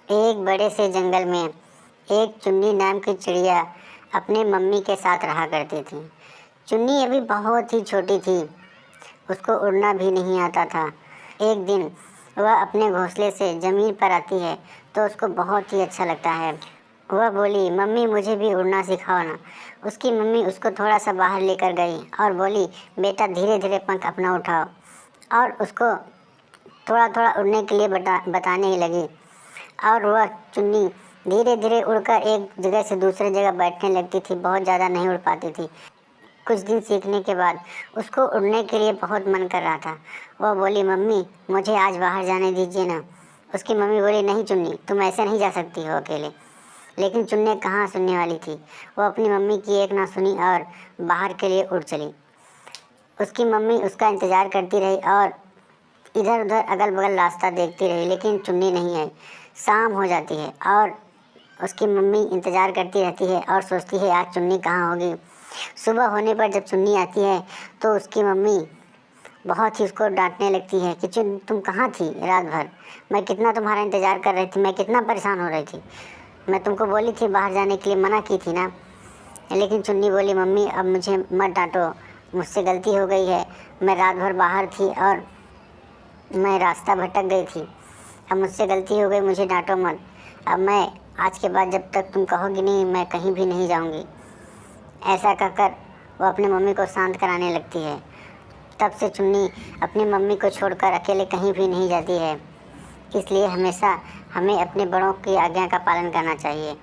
एक बड़े से जंगल में एक चुन्नी नाम की चिड़िया अपने मम्मी के साथ रहा करती थी। चुन्नी अभी बहुत ही छोटी थी, उसको उड़ना भी नहीं आता था। एक दिन वह अपने घोंसले से ज़मीन पर आती है तो उसको बहुत ही अच्छा लगता है। वह बोली, मम्मी मुझे भी उड़ना सिखाओ ना। उसकी मम्मी उसको थोड़ा सा बाहर लेकर गई और बोली, बेटा धीरे धीरे पंख अपना उठाओ, और उसको थोड़ा थोड़ा उड़ने के लिए बताने ही लगी। और वह चुन्नी धीरे धीरे उड़कर एक जगह से दूसरे जगह बैठने लगती थी। बहुत ज़्यादा नहीं उड़ पाती थी। कुछ दिन सीखने के बाद उसको उड़ने के लिए बहुत मन कर रहा था। वह बोली, मम्मी मुझे आज बाहर जाने दीजिए ना। उसकी मम्मी बोली, नहीं चुन्नी, तुम ऐसे नहीं जा सकती हो अकेले। लेकिन चुन्नी कहाँ सुनने वाली थी। वह अपनी मम्मी की एक ना सुनी और बाहर के लिए उड़ चली। उसकी मम्मी उसका इंतज़ार करती रही और इधर उधर अगल बगल रास्ता देखती रही, लेकिन चुन्नी नहीं आई। शाम हो जाती है और उसकी मम्मी इंतज़ार करती रहती है और सोचती है आज चुन्नी कहाँ होगी। सुबह होने पर जब चुन्नी आती है तो उसकी मम्मी बहुत ही उसको डांटने लगती है कि तुम कहाँ थी रात भर, मैं कितना तुम्हारा इंतज़ार कर रही थी, मैं कितना परेशान हो रही थी, मैं तुमको बोली थी बाहर जाने के लिए, मना की थी ना। लेकिन चुन्नी बोली, मम्मी अब मुझे मत डांटो, मुझसे गलती हो गई है, मैं रात भर बाहर थी और मैं रास्ता भटक गई थी, अब मुझसे गलती हो गई, मुझे डांटो मत। अब मैं आज के बाद जब तक तुम कहोगी नहीं मैं कहीं भी नहीं जाऊंगी। ऐसा कहकर वो अपनी मम्मी को शांत कराने लगती है। तब से चुन्नी अपनी मम्मी को छोड़कर अकेले कहीं भी नहीं जाती है। इसलिए हमेशा हमें अपने बड़ों की आज्ञा का पालन करना चाहिए।